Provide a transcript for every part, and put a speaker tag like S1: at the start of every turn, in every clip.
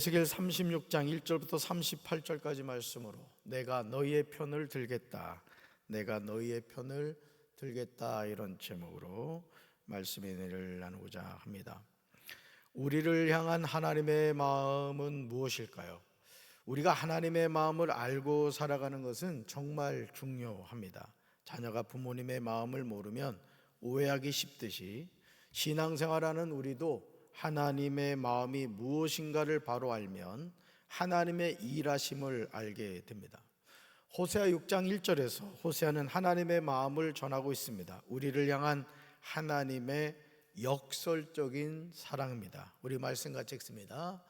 S1: 에스겔 36장 1절부터 38절까지 말씀으로 내가 너희의 편을 들겠다, 내가 너희의 편을 들겠다, 이런 제목으로 말씀을 나누고자 합니다. 우리를 향한 하나님의 마음은 무엇일까요? 우리가 하나님의 마음을 알고 살아가는 것은 정말 중요합니다. 자녀가 부모님의 마음을 모르면 오해하기 쉽듯이 신앙생활하는 우리도 하나님의 마음이 무엇인가를 바로 알면 하나님의 일하심을 알게 됩니다. 호세아 6장 1절에서 호세아는 하나님의 마음을 전하고 있습니다. 우리를 향한 하나님의 역설적인 사랑입니다. 우리 말씀 같이 읽습니다.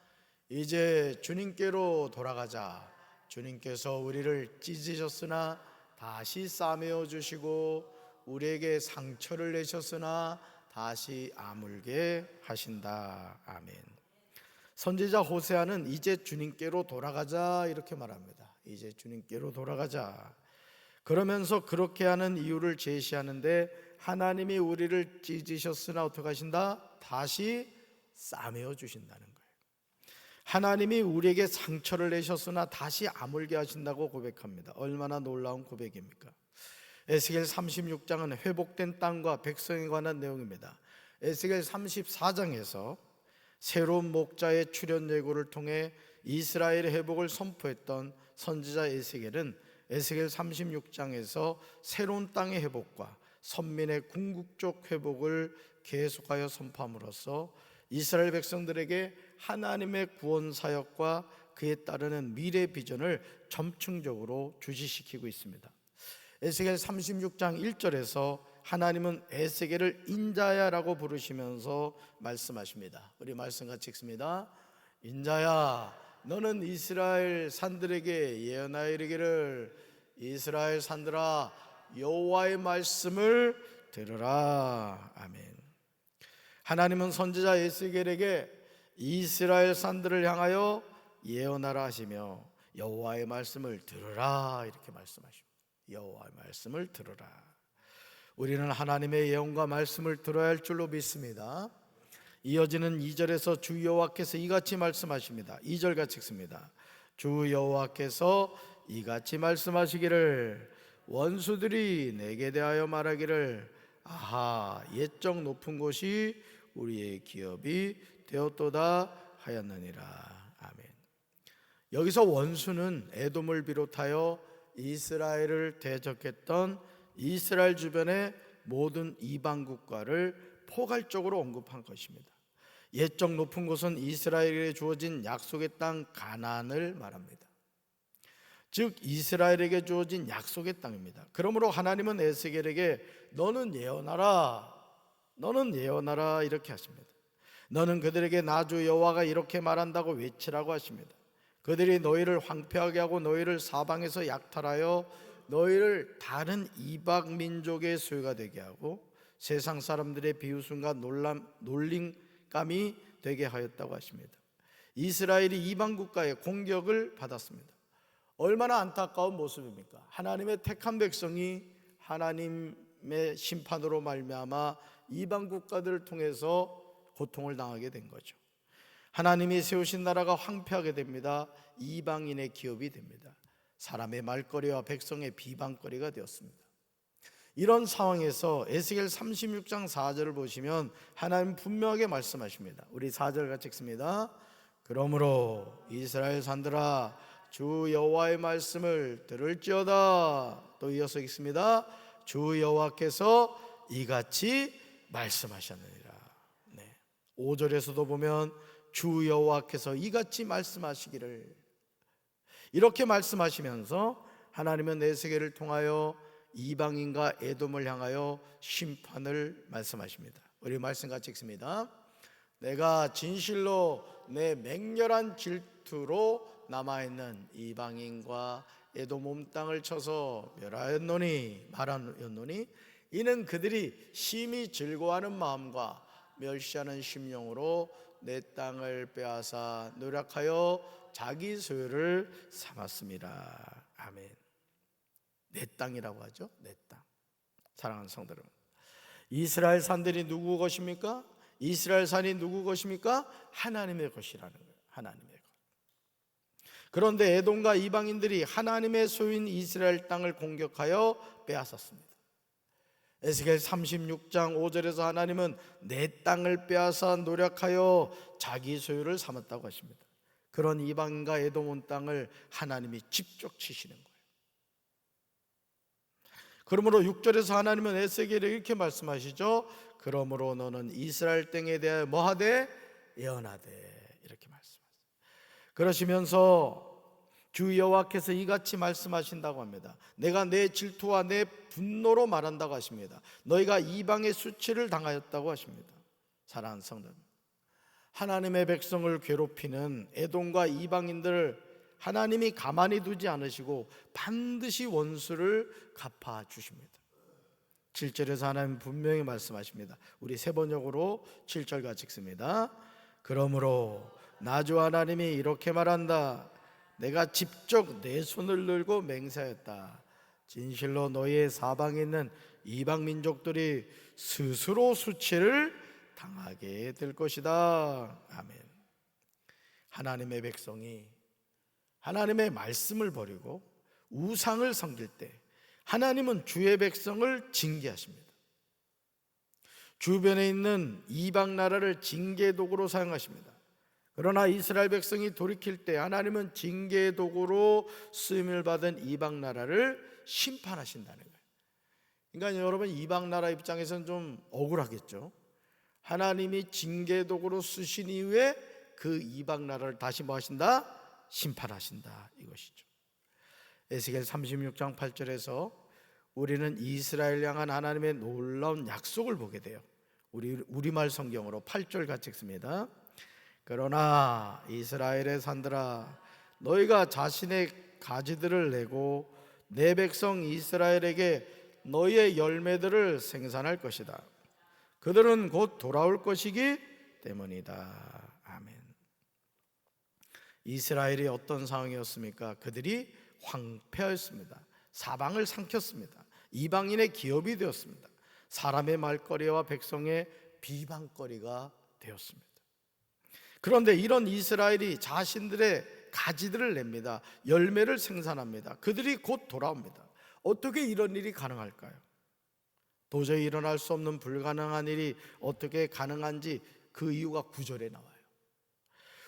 S1: 이제 주님께로 돌아가자. 주님께서 우리를 찢으셨으나 다시 싸매어 주시고 우리에게 상처를 내셨으나 다시 아물게 하신다. 아멘. 선지자 호세아는 이제 주님께로 돌아가자 이렇게 말합니다. 이제 주님께로 돌아가자. 그러면서 그렇게 하는 이유를 제시하는데, 하나님이 우리를 찢으셨으나 어떻게 하신다? 다시 싸매어 주신다는 거예요. 하나님이 우리에게 상처를 내셨으나 다시 아물게 하신다고 고백합니다. 얼마나 놀라운 고백입니까? 에스겔 36장은 회복된 땅과 백성에 관한 내용입니다. 에스겔 34장에서 새로운 목자의 출현 예고를 통해 이스라엘의 회복을 선포했던 선지자 에스겔은 에스겔 36장에서 새로운 땅의 회복과 선민의 궁극적 회복을 계속하여 선포함으로써 이스라엘 백성들에게 하나님의 구원 사역과 그에 따르는 미래 비전을 점층적으로 주시시키고 있습니다. 에스겔 36장 1절에서 하나님은 에스겔을 인자야라고 부르시면서 말씀하십니다. 우리 말씀 같이 읽습니다. 인자야, 너는 이스라엘 산들에게 예언하여 이르기를, 이스라엘 산들아, 여호와의 말씀을 들으라. 아멘. 하나님은 선지자 에스겔에게 이스라엘 산들을 향하여 예언하라 하시며 여호와의 말씀을 들으라 이렇게 말씀하십니다. 여호와의 말씀을 들으라. 우리는 하나님의 예언과 말씀을 들어야 할 줄로 믿습니다. 이어지는 2절에서 주 여호와께서 이같이 말씀하십니다. 2절 같이 읽습니다. 주 여호와께서 이같이 말씀하시기를, 원수들이 내게 대하여 말하기를, 아하, 옛적 높은 곳이 우리의 기업이 되었도다 하였느니라. 아멘. 여기서 원수는 에돔을 비롯하여 이스라엘을 대적했던 이스라엘 주변의 모든 이방 국가를 포괄적으로 언급한 것입니다. 옛적 높은 곳은 이스라엘에게 주어진 약속의 땅 가나안을 말합니다. 즉 이스라엘에게 주어진 약속의 땅입니다. 그러므로 하나님은 에스겔에게 너는 예언하라, 너는 예언하라 이렇게 하십니다. 너는 그들에게 나 주 여호와가 이렇게 말한다고 외치라고 하십니다. 그들이 너희를 황폐하게 하고 너희를 사방에서 약탈하여 너희를 다른 이방 민족의 소유가 되게 하고 세상 사람들의 비웃음과 놀림감이 되게 하였다고 하십니다. 이스라엘이 이방 국가의 공격을 받았습니다. 얼마나 안타까운 모습입니까? 하나님의 택한 백성이 하나님의 심판으로 말미암아 이방 국가들을 통해서 고통을 당하게 된 거죠. 하나님이 세우신 나라가 황폐하게 됩니다. 이방인의 기업이 됩니다. 사람의 말거리와 백성의 비방거리가 되었습니다. 이런 상황에서 에스겔 36장 4절을 보시면 하나님 분명하게 말씀하십니다. 우리 4절 같이 읽습니다. 그러므로 이스라엘 산들아, 주 여호와의 말씀을 들을지어다. 또 이어서 읽습니다. 주 여호와께서 이같이 말씀하셨느니라. 5절에서도 보면 주 여호와께서 이같이 말씀하시기를, 이렇게 말씀하시면서 하나님은 에스겔을 통하여 이방인과 에돔을 향하여 심판을 말씀하십니다. 우리 말씀 같이 읽습니다. 내가 진실로 내 맹렬한 질투로 남아있는 이방인과 에돔 온 땅을 쳐서 말하였노니 이는 그들이 심히 즐거워하는 마음과 멸시하는 심령으로 내 땅을 빼앗아 노력하여 자기 소유를 삼았습니다. 아멘. 내 땅이라고 하죠. 내 땅. 사랑하는 성도 여러분, 이스라엘 산들이 누구 것입니까? 이스라엘 산이 누구 것입니까? 하나님의 것이라는 거예요. 하나님의 것. 그런데 에돔과 이방인들이 하나님의 소유인 이스라엘 땅을 공격하여 빼앗았습니다. 에스겔 36장 5절에서 하나님은 내 땅을 빼앗아 노력하여 자기 소유를 삼았다고 하십니다. 그런 이방인과 에돔 온 땅을 하나님이 직접 치시는 거예요. 그러므로 6절에서 하나님은 에스겔에 이렇게 말씀하시죠. 그러므로 너는 이스라엘 땅에 대하여 뭐하되 예언하되, 이렇게 말씀하세요. 그러시면서 주 여호와께서 이같이 말씀하신다고 합니다. 내가 내 질투와 내 분노로 말한다고 하십니다. 너희가 이방의 수치를 당하였다고 하십니다. 사랑하는 성도, 하나님의 백성을 괴롭히는 에돔과 이방인들을 하나님이 가만히 두지 않으시고 반드시 원수를 갚아 주십니다. 7절에서 하나님 분명히 말씀하십니다. 우리 세 번역으로 7절 같이 읽습니다. 그러므로 나 주 하나님이 이렇게 말한다. 내가 직접 내 손을 들고 맹세하였다. 진실로 너희의 사방에 있는 이방 민족들이 스스로 수치를 당하게 될 것이다. 아멘. 하나님의 백성이 하나님의 말씀을 버리고 우상을 섬길 때 하나님은 주의 백성을 징계하십니다. 주변에 있는 이방 나라를 징계 도구로 사용하십니다. 그러나 이스라엘 백성이 돌이킬 때 하나님은 징계의 도구로 쓰임을 받은 이방 나라를 심판하신다는 거예요. 그러니까 여러분, 이방 나라 입장에서는 좀 억울하겠죠. 하나님이 징계 도구로 쓰신 이후에 그 이방 나라를 다시 뭐 하신다? 심판하신다, 이것이죠. 에스겔 36장 8절에서 우리는 이스라엘 향한 하나님의 놀라운 약속을 보게 돼요. 우리말 성경으로 8절 같이 읽습니다. 그러나 이스라엘의 산들아, 너희가 자신의 가지들을 내고 내 백성 이스라엘에게 너희의 열매들을 생산할 것이다. 그들은 곧 돌아올 것이기 때문이다. 아멘. 이스라엘이 어떤 상황이었습니까? 그들이 황폐하였습니다. 사방을 삼켰습니다. 이방인의 기업이 되었습니다. 사람의 말거리와 백성의 비방거리가 되었습니다. 그런데 이런 이스라엘이 자신들의 가지들을 냅니다. 열매를 생산합니다. 그들이 곧 돌아옵니다. 어떻게 이런 일이 가능할까요? 도저히 일어날 수 없는 불가능한 일이 어떻게 가능한지 그 이유가 9절에 나와요.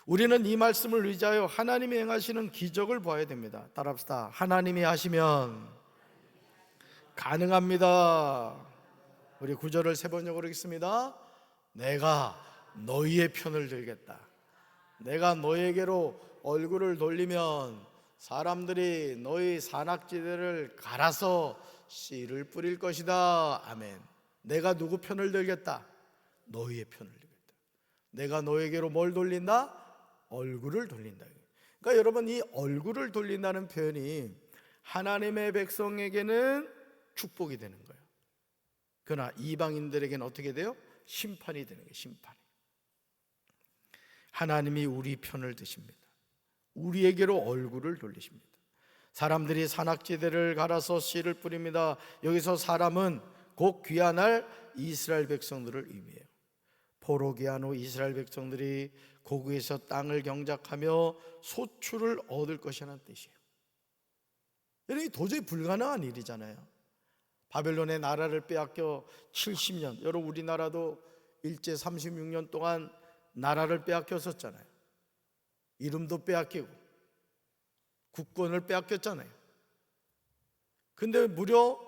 S1: 우리는 이 말씀을 의지하여 하나님이 행하시는 기적을 봐야 됩니다. 따라합시다. 하나님이 하시면 가능합니다. 우리 9절을 세 번역으로 읽습니다. 내가 너희의 편을 들겠다. 내가 너희에게로 얼굴을 돌리면 사람들이 너희 산악지대를 갈아서 씨를 뿌릴 것이다. 아멘. 내가 누구 편을 들겠다? 너희의 편을 들겠다. 내가 너희에게로 뭘 돌린다? 얼굴을 돌린다. 그러니까 여러분, 이 얼굴을 돌린다는 표현이 하나님의 백성에게는 축복이 되는 거예요. 그러나 이방인들에게는 어떻게 돼요? 심판이 되는 거예요. 심판이. 하나님이 우리 편을 드십니다. 우리에게로 얼굴을 돌리십니다. 사람들이 산악지대를 갈아서 씨를 뿌립니다. 여기서 사람은 곧 귀환할 이스라엘 백성들을 의미해요. 포로 귀환 후 이스라엘 백성들이 고국에서 땅을 경작하며 소출을 얻을 것이라는 뜻이에요. 여러분, 도저히 불가능한 일이잖아요. 바벨론의 나라를 빼앗겨 70년, 여러분 우리나라도 일제 36년 동안 나라를 빼앗겼었잖아요. 이름도 빼앗기고 국권을 빼앗겼잖아요. 근데 무려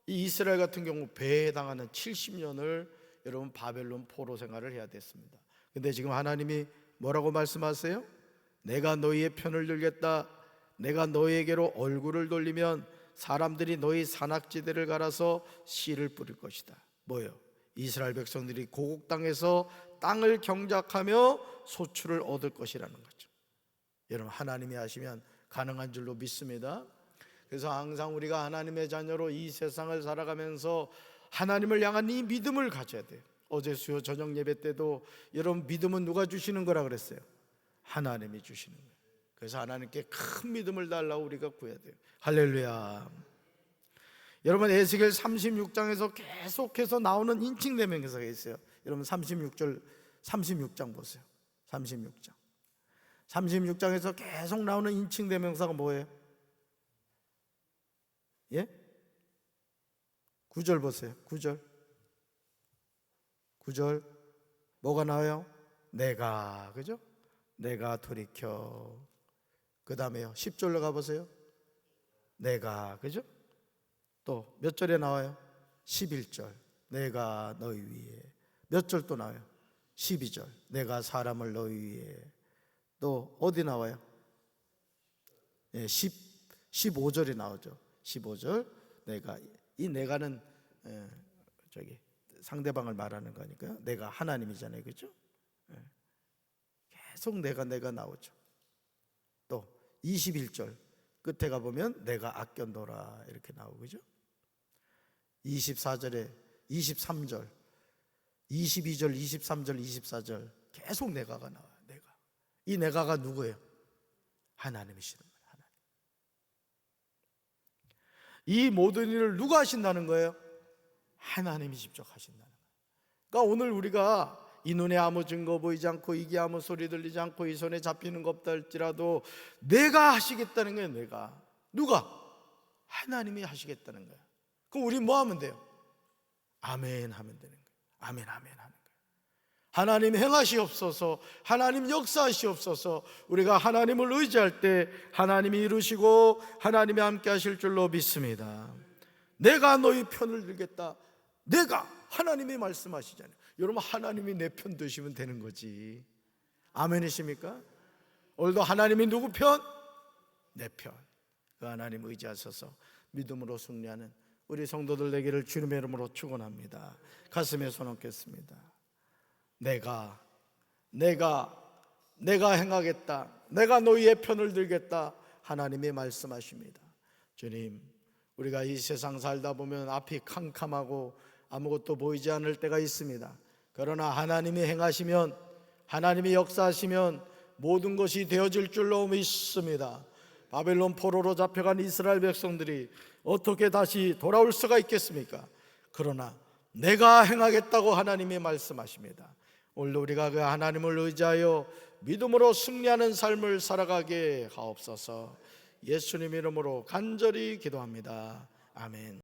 S1: 이 이스라엘 같은 경우 배회당하는 70년을 여러분 바벨론 포로 생활을 해야 됐습니다. 근데 지금 하나님이 뭐라고 말씀하세요? 내가 너희의 편을 들겠다. 내가 너희에게로 얼굴을 돌리면 사람들이 너희 산악지대를 갈아서 씨를 뿌릴 것이다. 뭐예요? 이스라엘 백성들이 고국 땅에서 땅을 경작하며 소출을 얻을 것이라는 거죠. 여러분, 하나님이 하시면 가능한 줄로 믿습니다. 그래서 항상 우리가 하나님의 자녀로 이 세상을 살아가면서 하나님을 향한 이 믿음을 가져야 돼요. 어제 수요 저녁 예배 때도 여러분, 믿음은 누가 주시는 거라 그랬어요? 하나님이 주시는 거예요. 그래서 하나님께 큰 믿음을 달라고 우리가 구해야 돼요. 할렐루야. 여러분, 에스겔 36장에서 계속해서 나오는 인칭 대명사가 있어요. 여러분 36장 보세요. 36장. 36장에서 계속 나오는 인칭 대명사가 뭐예요? 예? 9절 보세요. 9절 뭐가 나와요? 내가, 그죠? 내가 돌이켜. 그 다음에요 10절로 가보세요. 내가, 그죠? 또 몇 절에 나와요? 11절 내가 너희 위에. 몇 절 또 나와요? 12절 내가 사람을 너희 위에. 또 어디 나와요? 예, 15절이 나오죠. 15절 내가, 이 내가는 저기 상대방을 말하는 거니까요. 내가 하나님이잖아요, 그죠? 계속 내가 나오죠. 또 21절 끝에 가보면 내가 아껴노라 이렇게 나오고, 그죠? 24절에 23절 22절 23절 24절 계속 내가가 나와요. 내가. 이 내가가 누구예요? 하나님이시는 거예요. 하나님. 이 모든 일을 누가 하신다는 거예요? 하나님이 직접 하신다는 거예요. 그러니까 오늘 우리가 이 눈에 아무 증거 보이지 않고 이게 아무 소리 들리지 않고 이 손에 잡히는 거 없다 할지라도 내가 하시겠다는 거예요. 내가. 누가? 하나님이 하시겠다는 거예요. 그럼 우리 뭐 하면 돼요? 아멘 하면 되는 거예요. 아멘 하는 거예요. 하나님 행하시옵소서, 하나님 역사하시옵소서. 우리가 하나님을 의지할 때 하나님이 이루시고 하나님이 함께 하실 줄로 믿습니다. 내가 너희 편을 들겠다. 내가, 하나님이 말씀하시잖아요. 여러분, 하나님이 내 편 드시면 되는 거지. 아멘이십니까? 오늘도 하나님이 누구 편? 내 편. 그 하나님 의지하셔서 믿음으로 승리하는 우리 성도들 되기를 주님의 이름으로 축원합니다. 가슴에 손 얹겠습니다. 내가 행하겠다. 내가 너희의 편을 들겠다. 하나님이 말씀하십니다. 주님, 우리가 이 세상 살다 보면 앞이 캄캄하고 아무것도 보이지 않을 때가 있습니다. 그러나 하나님이 행하시면, 하나님이 역사하시면 모든 것이 되어질 줄로 믿습니다. 바벨론 포로로 잡혀간 이스라엘 백성들이 어떻게 다시 돌아올 수가 있겠습니까? 그러나 내가 행하겠다고 하나님이 말씀하십니다. 오늘 우리가 그 하나님을 의지하여 믿음으로 승리하는 삶을 살아가게 하옵소서. 예수님 이름으로 간절히 기도합니다. 아멘.